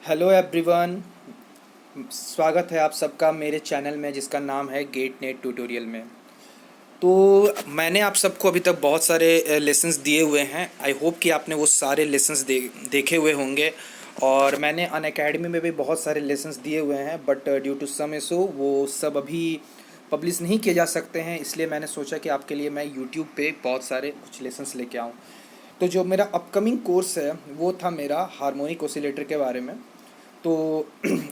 Hello everyone. स्वागत है आप सबका मेरे चैनल में जिसका नाम है गेट नेट ट्यूटोरियल में। तो मैंने आप सबको अभी तक बहुत सारे लेसन्स दिए हुए हैं। आई होप कि आपने वो सारे लेसन्स देखे हुए होंगे। और मैंने अनअकैडमी में भी बहुत सारे लेसन्स दिए हुए हैं, but due to some issue वो सब अभी पब्लिश नहीं किए जा सकते हैं। इसलिए मैंने सोचा कि आपके लिए मैं यूट्यूब पे बहुत सारे कुछ लेसन्स लेके आऊँ। तो जो मेरा अपकमिंग कोर्स है वो था मेरा हार्मोनिक ऑसिलेटर के बारे में। तो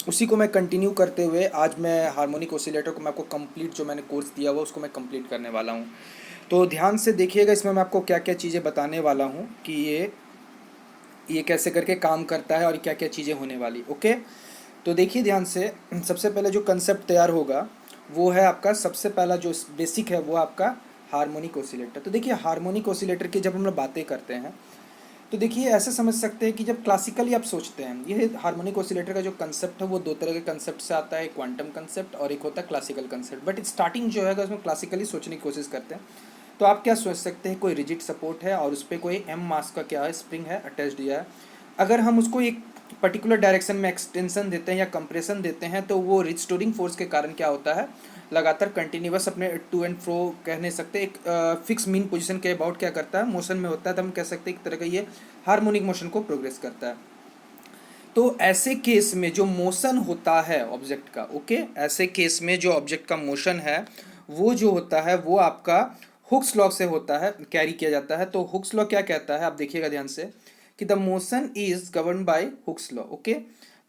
उसी को मैं कंटिन्यू करते हुए आज मैं हार्मोनिक ऑसिलेटर को मैं आपको कंप्लीट जो मैंने कोर्स दिया हुआ उसको मैं कंप्लीट करने वाला हूँ। तो ध्यान से देखिएगा, इसमें मैं आपको क्या क्या चीज़ें बताने वाला हूँ कि ये कैसे करके काम करता है और क्या क्या चीज़ें होने वाली। ओके, तो देखिए ध्यान से। सबसे पहले जो कंसेप्ट तैयार होगा वो है आपका, सबसे पहला जो बेसिक है वो आपका हार्मोनिक ऑसिलेटर। तो देखिए हार्मोनिक ऑसिलेटर की जब हम लोग बातें करते हैं तो देखिए ऐसे समझ सकते हैं कि जब क्लासिकली आप सोचते हैं, ये हार्मोनिक ऑसिलेटर का जो कंसेप्ट है वो दो तरह के कंसेप्ट से आता है, क्वांटम कंसेप्ट और एक होता है क्लासिकल कंसेप्ट। बट स्टार्टिंग जो है अगर उसमें क्लासिकली सोचने की कोशिश करते हैं तो आप क्या सोच सकते हैं, कोई रिजिड सपोर्ट है और उस पर कोई एम मास का क्या है स्प्रिंग है अटैच दिया है। अगर हम उसको एक पर्टिकुलर डायरेक्शन में एक्सटेंशन देते हैं या कंप्रेशन देते हैं तो वो रिस्टोरिंग फोर्स के कारण क्या होता है, लगातार कंटिन्यूस अपने टू एंड फ्रो कह नहीं सकते, एक फिक्स मीन पोजीशन के अबाउट क्या करता है, मोशन में होता है। तो हम कह सकते हैं एक तरह का ये हार्मोनिक मोशन को प्रोग्रेस करता है। तो ऐसे केस में जो मोशन होता है ऑब्जेक्ट का, ओके, ऐसे केस में जो ऑब्जेक्ट का मोशन है वो जो होता है वो आपका हुक्स लॉ से होता है, कैरी किया जाता है। तो हुक्स लॉ क्या कहता है आप देखिएगा ध्यान से कि the motion is govern by Hooke's law. Okay,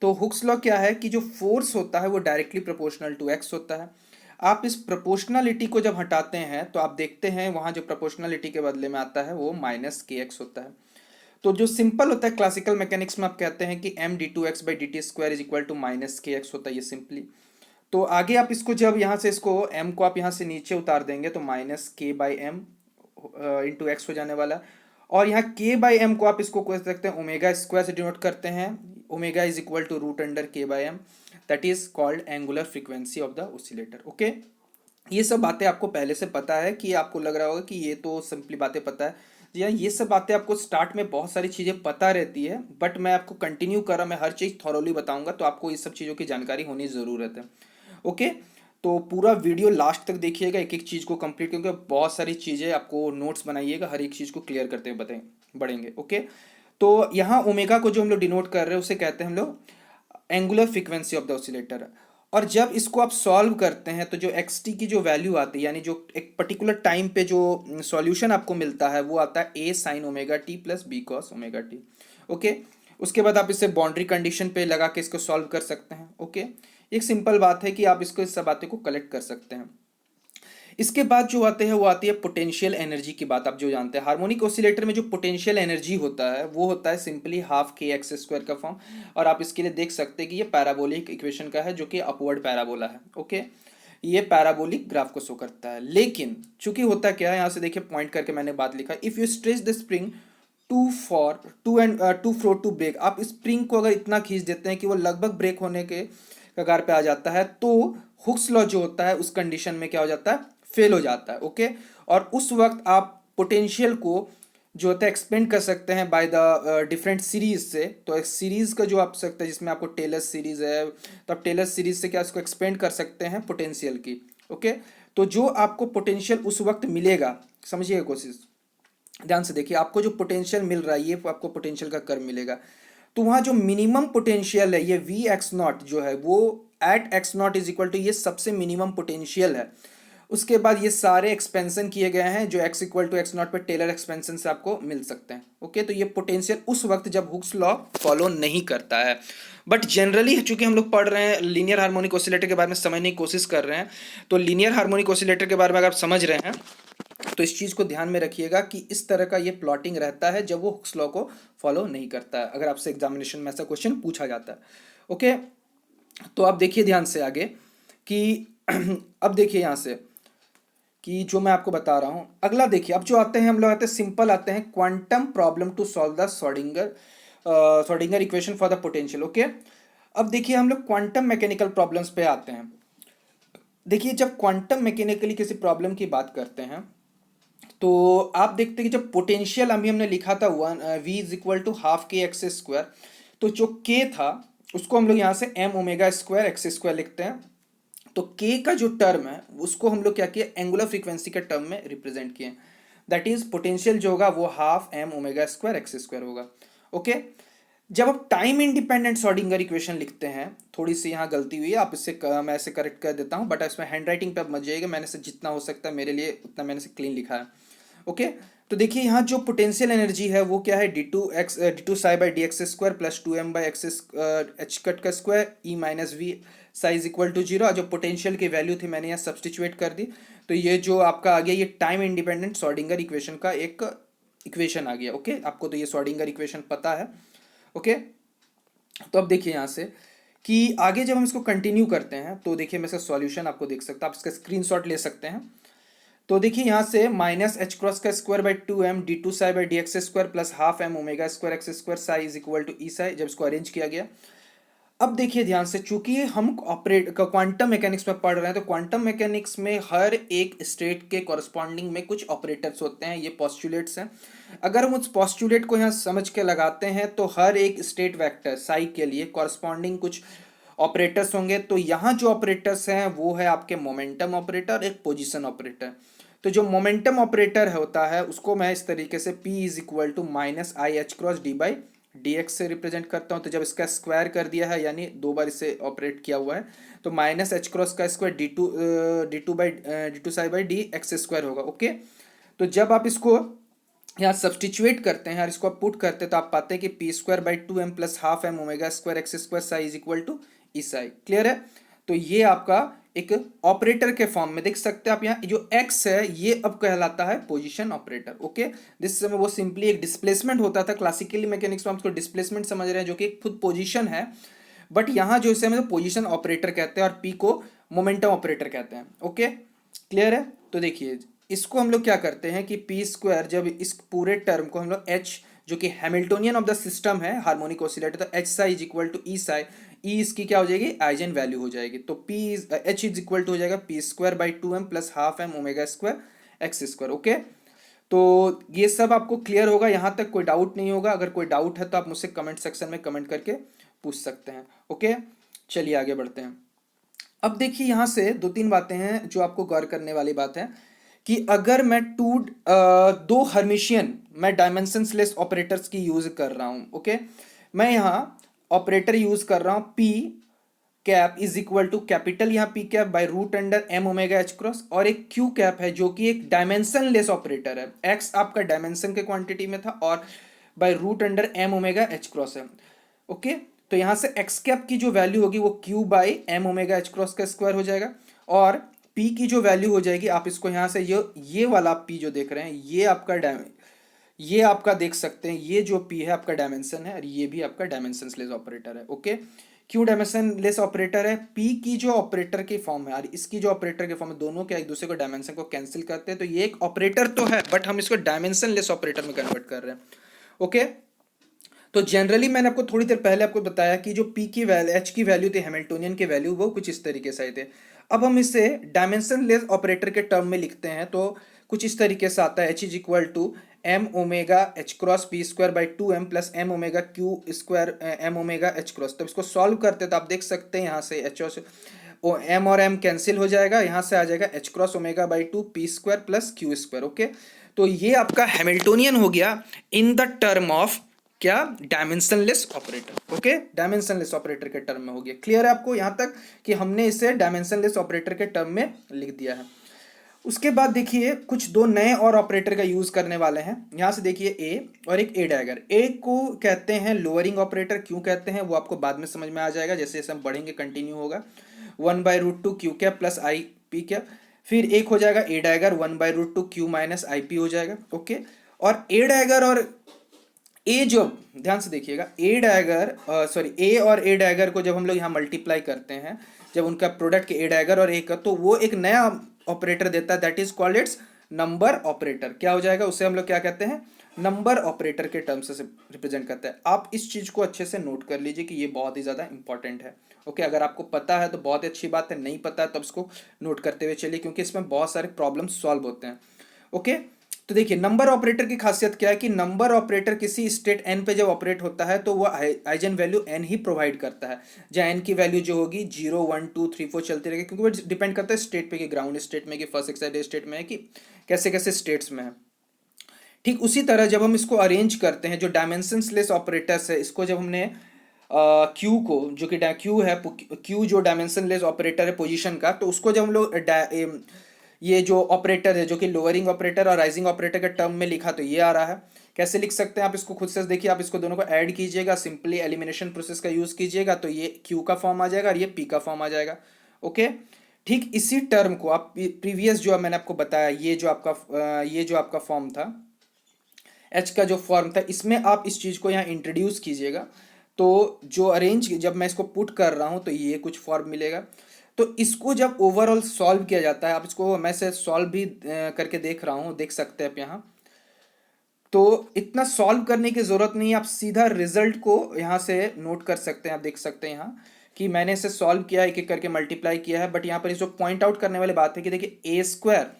तो हुक्स लॉ क्या है कि जो फोर्स होता है वो डायरेक्टली प्रोपोर्शनल टू एक्स होता है। आप इस प्रोपोर्शनलिटी को जब हटाते हैं तो आप देखते हैं वहां जो प्रोपोर्शनलिटी के बदले में आता है वो माइनस के एक्स होता है। तो जो सिंपल होता है क्लासिकल मैकेनिक्स में आप कहते हैं कि m d two x by d t square is equal to minus k x होता है, ये सिंपली। तो आगे आप इसको जब यहाँ से इसको एम को आप यहाँ से नीचे उतार देंगे तो माइनस के बाई एम इंटू एक्स हो जाने वाला। और यहाँ के बाई एम को आप इसको कह सकते हैं ओमेगा स्क्वायर से डिनोट करते हैं। Omega is equal to root under k by m, that is called angular frequency of the oscillator. Okay, ये सब बातें आपको पहले से पता है कि आपको लग रहा होगा कि ये तो सिंपली बातें पता है। जी हाँ, ये सब बातें आपको स्टार्ट में बहुत सारी चीज़ें पता रहती है, बट मैं आपको कंटिन्यू कर रहा, मैं हर चीज़ थॉरोली बताऊंगा तो आपको इस सब चीज़ों की जानकारी होनी ज़रूरत है। ओके, तो पूरा वीडियो लास्ट तक देखिएगा एक एक चीज़ को कंप्लीट, क्योंकि बहुत सारी चीज़ें आपको नोट्स बनाइएगा, हर एक चीज़ को क्लियर करते हुए बताएं बढ़ेंगे। ओके, तो यहाँ ओमेगा को जो हम लोग डिनोट कर रहे हैं उसे कहते हैं हम लोग angular frequency of the oscillator. और जब इसको आप सॉल्व करते हैं तो जो एक्स टी की जो वैल्यू आती है, यानी जो एक पर्टिकुलर टाइम पे जो सॉल्यूशन आपको मिलता है वो आता है A sine omega t plus B cos omega t. Okay, उसके बाद आप इसे बाउंड्री कंडीशन पे लगा के इसको सॉल्व कर सकते हैं। ओके, एक सिंपल बात है कि आप इसको इस सब बातें को कलेक्ट कर सकते हैं। इसके बाद जो आते हैं वो आती है पोटेंशियल एनर्जी की बात। आप जो जानते हैं हार्मोनिक ऑसिलेटर में जो पोटेंशियल एनर्जी होता है वो होता है simply half k x square का फॉर्म। और आप इसके लिए देख सकते हैं कि ये पैराबोलिक इक्वेशन का है जो कि अपवर्ड पैराबोला है। ओके, ये पैराबोलिक ग्राफ को शो करता है। लेकिन चूंकि होता क्या है, यहाँ से देखिए पॉइंट करके मैंने बात लिखा, if you stretch the spring too for to and to floor to break, आप स्प्रिंग को अगर इतना खींच देते हैं कि वो लगभग ब्रेक होने के कगार पे आ जाता है तो हुक्स लॉ जो होता है उस कंडीशन में क्या हो जाता है, फेल हो जाता है। ओके, और उस वक्त आप पोटेंशियल को जो होता है एक्सपेंड कर सकते हैं बाय द डिफरेंट सीरीज से। तो एक सीरीज का जो आप सकते हैं जिसमें आपको टेलर सीरीज है, तो आप टेलर सीरीज से क्या इसको एक्सपेंड कर सकते हैं पोटेंशियल की। ओके, तो जो आपको पोटेंशियल उस वक्त मिलेगा, समझिएगा कोशिश ध्यान से देखिए, आपको जो पोटेंशियल मिल रहा है ये आपको पोटेंशियल का कर्व मिलेगा। तो वहाँ जो मिनिमम पोटेंशियल है ये वी एक्स नॉट जो है वो at x naught is equal to ये सबसे मिनिमम पोटेंशियल है। उसके बाद ये सारे एक्सपेंशन किए गए हैं जो x equal to x naught पर टेलर एक्सपेंशन से आपको मिल सकते हैं। ओके, तो ये पोटेंशियल उस वक्त जब हुक्स लॉ फॉलो नहीं करता है। बट जनरली चूंकि हम लोग पढ़ रहे हैं लीनियर हार्मोनिक ऑसिलेटर के बारे में समझने की कोशिश कर रहे हैं, तो लीनियर हार्मोनिक ऑसिलेटर के बारे में अगर आप समझ रहे हैं तो इस चीज़ को ध्यान में रखिएगा कि इस तरह का ये प्लॉटिंग रहता है जब वो हुक्स लॉ को फॉलो नहीं करता है, अगर आपसे एग्जामिनेशन में ऐसा क्वेश्चन पूछा जाता है। ओके, तो आप देखिए ध्यान से आगे कि अब देखिए यहाँ से कि जो मैं आपको बता रहा हूँ अगला देखिए, अब जो आते हैं हम लोग आते हैं सिंपल आते हैं quantum problem to solve the Schrodinger equation for the potential. Okay, अब देखिए हम लोग क्वांटम मैकेनिकल प्रॉब्लम्स पे आते हैं। देखिए जब क्वांटम मैकेनिकली किसी प्रॉब्लम की बात करते हैं तो आप देखते हैं कि जब पोटेंशियल अभी हमने लिखा था one v is equal to half k x square, तो जो के था उसको हम लोग यहाँ से m omega square x square लिखते हैं। तो के का जो टर्म है उसको हम लोग क्या किए, एंगुलर फ्रीक्वेंसी के टर्म में रिप्रेजेंट किए। दैट इज पोटेंशियल जो होगा वो half m omega square x square होगा। ओके, जब आप टाइम इंडिपेंडेंट श्रोडिंगर इक्वेशन लिखते हैं, थोड़ी सी यहाँ गलती हुई है, आप इससे मैं इसे करेक्ट कर देता हूँ, बट इसमें हैंड राइटिंग पे मत जाइएगा, मैंने से जितना हो सकता है मेरे लिए उतना मैंने से क्लीन लिखा है। ओके, तो देखिए यहाँ जो पोटेंशियल एनर्जी है वो क्या है, d two psi by d x square plus two m by x h cut का square E minus V psi is equal to zero. जो पोटेंशियल की वैल्यू थी मैंने यहाँ सब्सटीट्यूट कर दी, तो ये जो आपका आ गया ये टाइम इंडिपेंडेंट श्रोडिंगर इक्वेशन का एक इक्वेशन आ गया। ओके, आपको तो ये श्रोडिंगर इक्वेशन पता है। ओके, तो अब देखिए यहाँ से कि आगे जब हम इसको कंटिन्यू करते हैं तो देखिए मैं इसका सॉल्यूशन आपको देख सकता हूँ, आप इसका स्क्रीनशॉट ले सकते हैं। तो देखिए यहाँ से माइनस एच क्रॉस का square by two m d two psi by d x square plus half m omega square x square psi is equal to E psi, जब इसको अरेंज किया गया। अब देखिए ध्यान से, चूंकि हम क्वांटम मैकेनिक्स में पढ़ रहे हैं, तो क्वांटम मैकेनिक्स में हर एक स्टेट के कॉरस्पॉन्डिंग में कुछ ऑपरेटर्स होते हैं, ये पॉस्टुलेट्स हैं। अगर हम उस पॉस्टुलेट को यहाँ समझ के लगाते हैं तो हर एक स्टेट वेक्टर साई के लिए कॉरस्पॉन्डिंग कुछ ऑपरेटर्स होंगे। तो यहाँ जो ऑपरेटर्स हैं वो है आपके मोमेंटम ऑपरेटर, एक पोजिशन ऑपरेटर। तो जो मोमेंटम ऑपरेटर होता है उसको मैं इस तरीके से P is equal to minus i h cross d by d x से रिप्रेजेंट करता हूँ। तो जब इसका स्क्वायर कर दिया है, यानी दो बार इसे ऑपरेट किया हुआ है, तो माइनस एच क्रॉस का square d two psi by d x square होगा। ओके, तो जब आप इसको यहाँ सब्सटीट्यूट करते हैं, यार इसको आप पुट करते हैं, तो आप पाते हैं कि p square by two m plus half m omega square x square psi is equal to E psi. Clear है? तो ये आपका एक ऑपरेटर के फॉर्म में देख सकते हैं आप। यहाँ जो x है ये अब कहलाता है पोजीशन ऑपरेटर। ओके, जिस समय वो सिंपली एक डिस्प्लेसमेंट होता था, क्लासिकली मैकेनिक्स में हम उसको डिस्प्लेसमेंट समझ रहे हैं, जो कि एक खुद पोजीशन है, बट यहाँ जो इसे हम पोजीशन ऑपरेटर कहते हैं और p को मोमेंटम ऑपरेटर कहते हैं। ओके, क्लियर है? तो देखिए इसको हम लोग क्या करते हैं कि पी स्क्वायर, जब इस पूरे टर्म को हम लोग h जो कि हैमिल्टोनियन ऑफ द सिस्टम है, हार्मोनिक ऑसिलेटर, तो H psi is equal to E psi, E इसकी क्या हो जाएगी, आइजन वैल्यू हो जाएगी। तो P is H is equal to हो जाएगा P square by two m plus half m omega square x square. Okay, तो ये सब आपको क्लियर होगा, यहाँ तक कोई डाउट नहीं होगा। अगर कोई डाउट है तो आप मुझसे कमेंट सेक्शन में कमेंट करके पूछ सकते हैं। ओके, चलिए आगे बढ़ते हैं। अब देखिए यहाँ से दो तीन बातें हैं जो आपको गौर करने वाली बात है कि अगर मैं दो हर्मिशियन मैं डायमेंशनलेस ऑपरेटर्स की यूज कर रहा हूं। ओके, मैं यहाँ ऑपरेटर यूज कर रहा हूं P cap is equal to capital यहाँ P cap by root under m omega h cross, और एक क्यू कैप है जो कि एक डायमेंशनलेस ऑपरेटर है। एक्स आपका डायमेंशन के क्वांटिटी में था और by root under m omega h cross है। ओके, तो यहाँ से एक्स कैप की जो वैल्यू होगी वो q by m omega h cross का स्क्वायर हो जाएगा, और पी की जो वैल्यू हो जाएगी, आप इसको यहाँ से ये वाला पी जो देख रहे हैं ये आपका देख सकते हैं, ये जो पी है आपका डायमेंशन है और ये भी आपका डायमेंशनलेस ऑपरेटर है। ओके, क्यों डायमेंशनलेस ऑपरेटर है? पी की जो ऑपरेटर की फॉर्म है और इसकी जो ऑपरेटर की फॉर्म है, दोनों के एक दूसरे को डायमेंशन को कैंसिल करते हैं, तो ये एक ऑपरेटर तो है बट हम इसको डायमेंशनलेस ऑपरेटर में कन्वर्ट कर रहे हैं। ओके, तो जनरली मैंने आपको थोड़ी देर पहले आपको बताया कि जो पी की वैल्यू एच की वैल्यू थी हैमिल्टोनियन की वैल्यू, वो कुछ इस तरीके से आए थे। अब हम इसे डायमेंशनलेस ऑपरेटर के टर्म में लिखते हैं तो कुछ इस तरीके से आता है, h is equal to m omega h cross p square by two m plus m omega q square m omega h cross. तो इसको सॉल्व करते तो आप देख सकते हैं यहाँ से एच एम और एम कैंसिल हो जाएगा, यहाँ से आ जाएगा H cross omega by to P square plus Q square. Okay, तो ये आपका हैमिल्टोनियन हो गया इन द टर्म ऑफ क्या, dimensionless operator. Okay, dimensionless operator के टर्म में हो गया। क्लियर है आपको यहाँ तक कि हमने इसे डायमेंशनलेस ऑपरेटर के टर्म में लिख दिया है। उसके बाद देखिए कुछ दो नए और ऑपरेटर का यूज करने वाले हैं। यहाँ से देखिए ए और एक ए डैगर। ए को कहते हैं लोअरिंग ऑपरेटर, क्यों कहते हैं वो आपको बाद में समझ में आ जाएगा, जैसे जैसे हम बढ़ेंगे कंटिन्यू होगा। One by root two Q cap plus i P cap, फिर एक हो जाएगा A dagger one by root two Q minus i P हो जाएगा। ओके, और ए डैगर और ए जो, ध्यान से देखिएगा, ए और ए डैगर को जब हम लोग यहाँ मल्टीप्लाई करते हैं, जब उनका प्रोडक्ट ए डैगर और ए का, तो वो एक नया ऑपरेटर देता है, that is called its number operator. क्या हो जाएगा, उसे हम लोग क्या कहते हैं, नंबर ऑपरेटर के टर्म से रिप्रेजेंट करता है। आप इस चीज को अच्छे से नोट कर लीजिए कि ये बहुत ही ज्यादा इंपॉर्टेंट है। ओके, अगर आपको पता है तो बहुत ही अच्छी बात है, नहीं पता है तो इसको नोट करते हुए चलिए, क्योंकि इसमें बहुत सारे प्रॉब्लम सॉल्व होते हैं। ओके, तो देखिए नंबर ऑपरेटर की खासियत क्या है कि नंबर ऑपरेटर किसी स्टेट एन पे जब ऑपरेट होता है तो वह आइजन वैल्यू एन ही प्रोवाइड करता है, जहाँ एन की वैल्यू जो होगी 0 1 2 3 4 चलती रहेगी, क्योंकि वो डिपेंड करता है स्टेट पे कि ग्राउंड स्टेट में कि फर्स्ट एक्साइटेड स्टेट में है कि कैसे कैसे स्टेट्स में है। ठीक उसी तरह जब हम इसको अरेंज करते हैं, जो डायमेंशनलेस ऑपरेटर्स है, इसको जब हमने क्यू को, जो कि क्यू है, क्यू जो डायमेंशनलेस ऑपरेटर है पोजीशन का, तो उसको जब हम लोग ये जो ऑपरेटर है जो कि लोअरिंग ऑपरेटर और राइजिंग ऑपरेटर के टर्म में लिखा, तो ये आ रहा है। कैसे लिख सकते हैं आप इसको खुद से देखिए, आप इसको दोनों को ऐड कीजिएगा, सिंपली एलिमिनेशन प्रोसेस का यूज कीजिएगा, तो ये क्यू का फॉर्म आ जाएगा और ये पी का फॉर्म आ जाएगा। ओके, ठीक इसी टर्म को आप प्रीवियस जो मैंने आपको बताया, ये जो आपका फॉर्म था, एच का जो फॉर्म था, इसमें आप इस चीज़ को यहाँ इंट्रोड्यूस कीजिएगा। तो जो अरेंज जब मैं इसको पुट कर रहा हूँ तो ये कुछ फॉर्म मिलेगा। तो इसको जब ओवरऑल सॉल्व किया जाता है, आप इसको मैं से सॉल्व भी करके देख रहा हूँ, देख सकते हैं आप यहाँ। तो इतना सॉल्व करने की ज़रूरत नहीं है, आप सीधा रिजल्ट को यहाँ से नोट कर सकते हैं। आप देख सकते हैं यहाँ कि मैंने इसे सॉल्व किया, एक एक करके मल्टीप्लाई किया है, बट यहाँ पर जो पॉइंट आउट करने वाली बात है कि देखिए ए स्क्वायर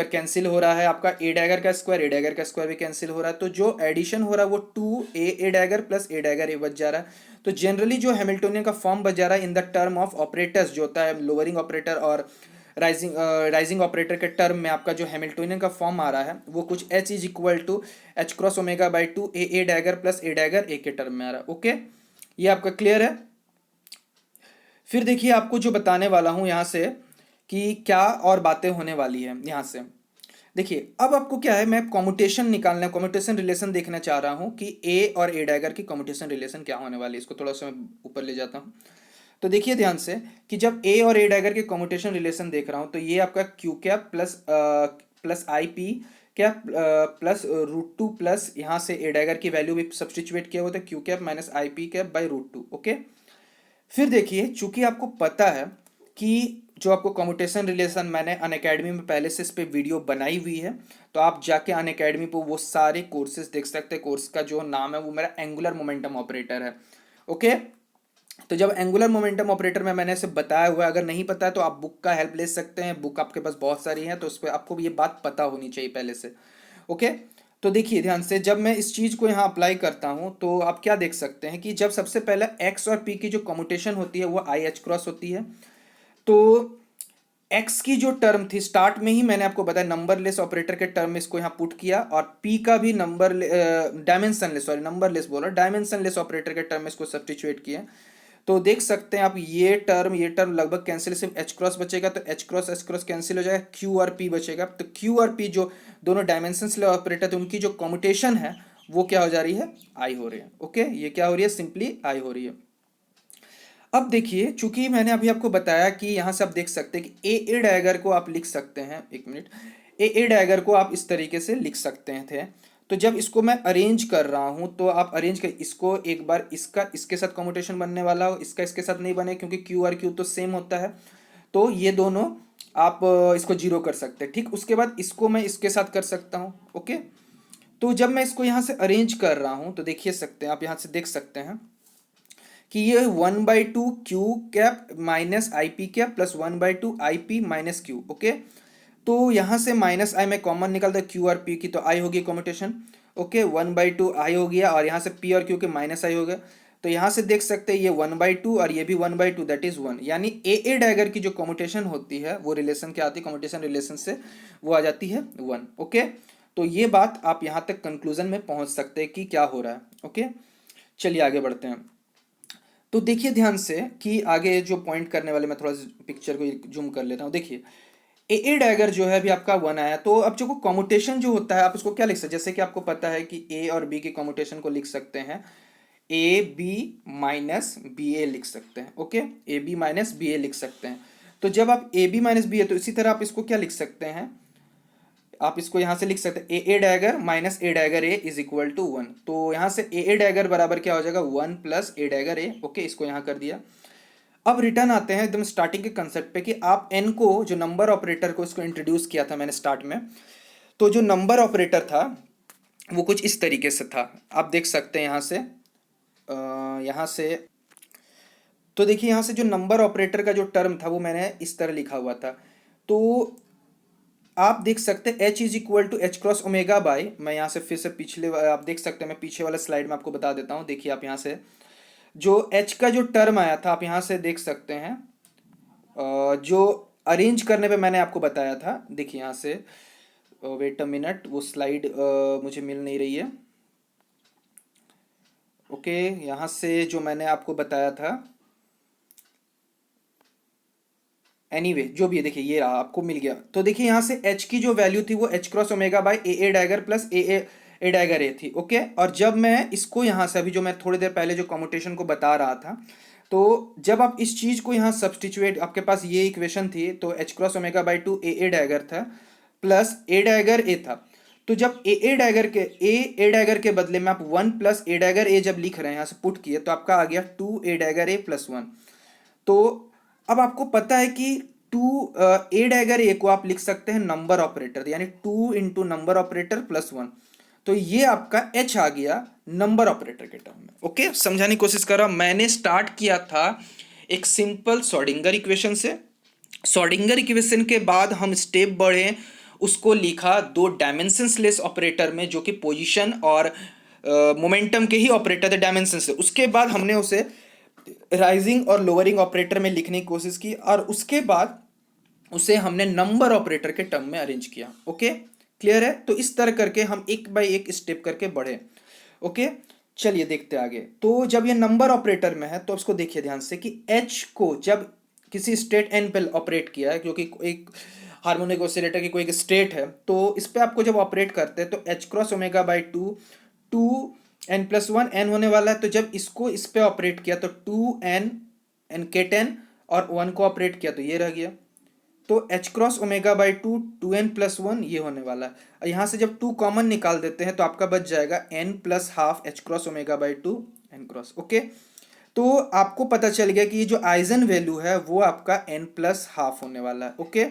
कैंसिल हो रहा है, आपका ए डैगर का स्क्वायर भी कैंसिल हो रहा है, तो जो एडिशन हो रहा है वो 2 A dagger plus A dagger ए बच जा रहा है। तो जनरली जो हैमिल्टोनियन का फॉर्म बच जा रहा है in the term of operators, जो होता है लोअरिंग ऑपरेटर और राइजिंग ऑपरेटर के टर्म में, आपका जो हैमिल्टोनियन का फॉर्म आ रहा है वो कुछ H is equal to h cross omega by 2 A dagger plus A dagger A के टर्म में आ रहा है। ओके, ये आपका क्लियर है। फिर देखिए आपको जो बताने वाला हूं यहाँ से कि क्या और बातें होने वाली है यहाँ से। देखिए अब आपको क्या है, मैं कॉम्यूटेशन निकालना, कॉम्यूटेशन रिलेशन देखना चाह रहा हूँ कि ए और ए डैगर की कॉम्यूटेशन रिलेशन क्या होने वाली है। इसको थोड़ा सा मैं ऊपर ले जाता हूँ। तो देखिए ध्यान से कि जब ए और ए डैगर के कॉम्यूटेशन रिलेशन देख रहा हूँ, तो ये आपका Q cap plus i P cap plus √2 plus यहाँ से ए डैगर की वैल्यू भी सब्सटीट्यूट किया हुआ था, Q cap minus i P cap by √2। Okay, फिर देखिए चूंकि आपको पता है कि जो आपको कम्यूटेशन रिलेशन, मैंने अनअकैडमी में पहले से इस पे वीडियो बनाई हुई है, तो आप जाके अनअकैडमी पे वो सारे कोर्सेज देख सकते हैं। कोर्स का जो नाम है वो मेरा एंगुलर मोमेंटम ऑपरेटर है। ओके, तो जब एंगुलर मोमेंटम ऑपरेटर में मैंने इसे बताया हुआ है, अगर नहीं पता है तो आप बुक का हेल्प ले सकते हैं, बुक आपके पास बहुत सारी है, तो उस पर आपको ये बात पता होनी चाहिए पहले से। ओके, तो देखिए ध्यान से जब मैं इस चीज़ को यहाँ अप्लाई करता हूँ तो आप क्या देख सकते हैं कि जब सबसे पहले एक्स और पी की जो कम्यूटेशन होती है वो आई एच क्रॉस होती है। तो एक्स की जो टर्म थी स्टार्ट में ही मैंने आपको बताया नंबरलेस ऑपरेटर के टर्म में इसको यहाँ पुट किया, और पी का भी डायमेंशनलेस ऑपरेटर के टर्म में इसको सब्स्टिट्यूट किया। तो देख सकते हैं आप ये टर्म लगभग कैंसिल, सिर्फ एच क्रॉस बचेगा, तो एच क्रॉस कैंसिल हो जाएगा, क्यू और पी बचेगा। तो क्यू और पी जो दोनों डायमेंशनलेस ऑपरेटर थे उनकी जो कम्यूटेशन है वो क्या हो जा रही है, आई हो रही है। ओके, ये क्या हो रही है, सिंपली आई हो रही है। अब देखिए चूंकि मैंने अभी आपको बताया कि यहाँ से आप देख सकते हैं कि ए डायगर को आप लिख सकते हैं, एक मिनट, ए डायगर को आप इस तरीके से लिख सकते हैं थे। तो जब इसको मैं अरेंज कर रहा हूँ तो आप अरेंज कर इसको, एक बार इसका इसके साथ कम्यूटेशन बनने वाला हो, इसका इसके साथ नहीं बने क्योंकि क्यू और क्यू तो सेम होता है, तो ये दोनों आप इसको जीरो कर सकते हैं। ठीक, उसके बाद इसको मैं इसके साथ कर सकता हूँ। ओके, तो जब मैं इसको यहाँ से अरेंज कर रहा हूँ तो देखिए सकते हैं आप, यहाँ से देख सकते हैं कि ये 1/2 Q cap minus i P cap plus 1/2 I P minus Q. Okay, तो यहाँ से माइनस आई में कॉमन निकलता है, क्यू और पी की, तो आई होगी कॉम्यूटेशन। ओके, 1/2 आई हो गया, और यहाँ से पी और क्यू के माइनस आई हो गया। तो यहाँ से देख सकते हैं ये 1/2 और ये भी 1/2, दैट इज 1, यानी ए डैगर की जो कॉम्यूटेशन होती है वो रिलेशन क्या आती है, कॉम्यूटेशन रिलेशन से वो आ जाती है 1। ओके, तो ये बात आप यहाँ तक कंक्लूजन में पहुँच सकते हैं कि क्या हो रहा है। ओके, चलिए आगे बढ़ते हैं। तो देखिए ध्यान से कि आगे जो पॉइंट करने वाले, मैं थोड़ा पिक्चर को जूम कर लेता हूँ। देखिए ए डैगर जो है अभी आपका 1 आया, तो अब जो कॉम्यूटेशन जो होता है आप इसको क्या लिख सकते हैं, जैसे कि आपको पता है कि ए और बी की कॉम्यूटेशन को लिख सकते हैं A B minus B A लिख सकते हैं। Okay, A B minus B A लिख सकते हैं। तो जब आप A B minus B A, तो इसी तरह आप इसको क्या लिख सकते हैं, आप इसको यहां से लिख सकते हैं A dagger minus A dagger A is equal to 1। तो यहां से ए डैगर बराबर क्या हो जाएगा, 1 plus A dagger A. Okay, इसको यहां कर दिया। अब रिटर्न आते हैं एकदम स्टार्टिंग के कंसेप्ट पे कि आप एन को, जो नंबर ऑपरेटर को, इसको इंट्रोड्यूस किया था मैंने स्टार्ट में, तो जो नंबर ऑपरेटर था वो कुछ इस तरीके से था। आप देख सकते हैं यहाँ से, तो देखिए यहाँ से जो नंबर ऑपरेटर का जो टर्म था वो मैंने इस तरह लिखा हुआ था। तो आप देख सकते हैं H is equal to h cross omega by, मैं यहाँ से फिर से पिछले आप देख सकते हैं, मैं पीछे वाला स्लाइड में आपको बता देता हूँ। देखिए आप यहाँ से जो H का जो टर्म आया था आप यहाँ से देख सकते हैं, जो अरेंज करने पे मैंने आपको बताया था। देखिए यहाँ से, वेट अ मिनट, वो स्लाइड मुझे मिल नहीं रही है। ओके, यहाँ से जो मैंने आपको बताया था, एनीवे जो भी है, देखिए ये रहा, आपको मिल गया। तो देखिए यहाँ से H की जो वैल्यू थी वो H cross omega by A dagger plus A dagger A थी। ओके, और जब मैं इसको यहाँ से, अभी जो मैं थोड़ी देर पहले जो कम्युटेशन को बता रहा था, तो जब आप इस चीज को यहाँ सब्सटीट्यूएट, आपके पास ये इक्वेशन थी, तो H cross omega by to a dagger था प्लस ए डैगर ए था। तो जब ए डैगर के बदले में आप वन प्लस ए डैगर ए जब लिख रहे हैं यहाँ से पुट किए, तो आपका आ गया two a dagger a plus one. तो अब आपको पता है कि टू ए डैगर ए को आप लिख सकते हैं नंबर ऑपरेटर, यानी two into number operator plus one. तो ये आपका एच आ गया नंबर ऑपरेटर के टर्म में। ओके, समझाने की कोशिश कर रहा हूं। मैंने स्टार्ट किया था एक सिंपल श्रोडिंगर इक्वेशन से। श्रोडिंगर इक्वेशन के बाद हम स्टेप बढ़े, उसको लिखा दो डायमेंशनलेस ऑपरेटर में, जो कि पोजीशन और मोमेंटम के ही ऑपरेटर थे डायमेंशन से। उसके बाद हमने उसे राइजिंग और लोअरिंग ऑपरेटर में लिखने की कोशिश की, और उसके बाद उसे हमने नंबर ऑपरेटर के टर्म में अरेंज किया। ओके, क्लियर है? तो इस तरह करके हम एक बाय एक स्टेप करके बढ़े। ओके, चलिए देखते आगे। तो जब ये नंबर ऑपरेटर में है तो उसको देखिए ध्यान से कि एच को जब किसी स्टेट एन पे ऑपरेट किया है, क्योंकि एक हार्मोनिक ऑसिलेटर की कोई एक स्टेट है, तो इस पे आपको जब ऑपरेट करते हैं तो h cross omega by two, two n plus one n होने वाला है। तो जब इसको इस पे ऑपरेट किया तो टू एन एन के टेन, और वन को ऑपरेट किया तो ये रह गया। तो h cross omega by two, two n plus one ये होने वाला है। और यहाँ से जब टू कॉमन निकाल देते हैं तो आपका बच जाएगा n plus half h cross omega by two n cross. Okay, तो आपको पता चल गया कि ये जो आइजन वैल्यू है वो आपका एन प्लस हाफ होने वाला है। ओके,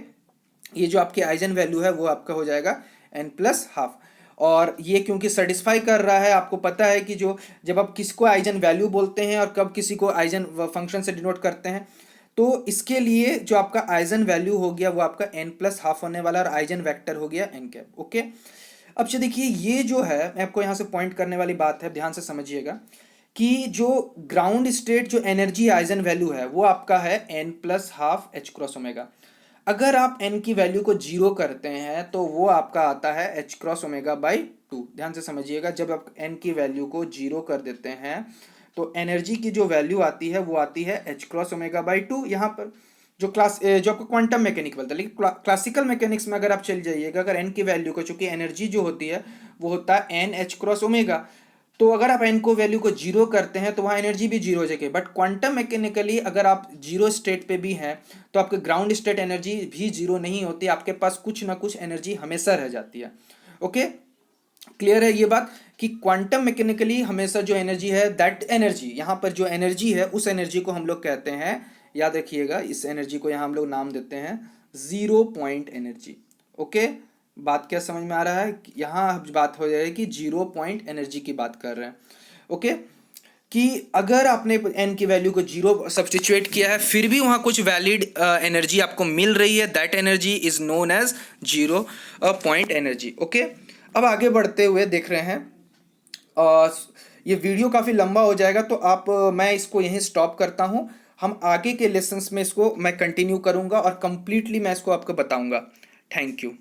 ये जो आपकी आइजन वैल्यू है वो आपका हो जाएगा एन प्लस हाफ। और ये क्योंकि सेटिस्फाई कर रहा है, आपको पता है कि जो जब आप किसको आइजन वैल्यू बोलते हैं और कब किसी को आइजन फंक्शन से डिनोट करते हैं, तो इसके लिए जो आपका आइजन वैल्यू हो गया वो आपका एन प्लस हाफ होने वाला, और आइजन वेक्टर हो गया एन कैप। ओके, अब से देखिए ये जो है, मैं आपको यहाँ से पॉइंट करने वाली बात है, ध्यान से समझिएगा कि जो ग्राउंड स्टेट जो एनर्जी आइजन वैल्यू है वो आपका है n plus half h cross omega. अगर आप n की वैल्यू को जीरो करते हैं तो वो आपका आता है H cross omega by to. ध्यान से समझिएगा, जब आप n की वैल्यू को जीरो कर देते हैं तो एनर्जी की जो वैल्यू आती है वो आती है H cross omega by to. यहाँ पर जो जो आपको क्वांटम मैकेनिक बोलता है, लेकिन क्लासिकल मैकेनिक्स में अगर आप चल जाइएगा, अगर n की वैल्यू को, चूंकि एनर्जी जो होती है वो होता है एन एच क्रॉस ओमेगा, तो अगर आप एन को वैल्यू को जीरो करते हैं तो वहाँ एनर्जी भी जीरो हो जाएगी। बट क्वांटम मैकेनिकली अगर आप जीरो स्टेट पे भी हैं तो आपके ग्राउंड स्टेट एनर्जी भी जीरो नहीं होती, आपके पास कुछ ना कुछ एनर्जी हमेशा रह जाती है। ओके, क्लियर है ये बात कि क्वांटम मैकेनिकली हमेशा जो एनर्जी है, दैट एनर्जी, यहाँ पर जो एनर्जी है उस एनर्जी को हम लोग कहते हैं, याद रखिएगा, इस एनर्जी को यहाँ हम लोग नाम देते हैं जीरो पॉइंट एनर्जी। ओके, बात क्या समझ में आ रहा है? यहाँ बात हो जाएगी कि जीरो पॉइंट एनर्जी की बात कर रहे हैं। ओके, कि अगर आपने एन की वैल्यू को जीरो सब्सटीट्यूएट किया है फिर भी वहाँ कुछ वैलिड एनर्जी आपको मिल रही है, that energy is known as zero point energy. Okay, अब आगे बढ़ते हुए देख रहे हैं, ये वीडियो काफ़ी लंबा हो जाएगा तो मैं इसको यहीं स्टॉप करता हूँ। हम आगे के लेसन्स में इसको मैं कंटिन्यू करूँगा और कंप्लीटली मैं इसको आपको बताऊँगा। Thank you.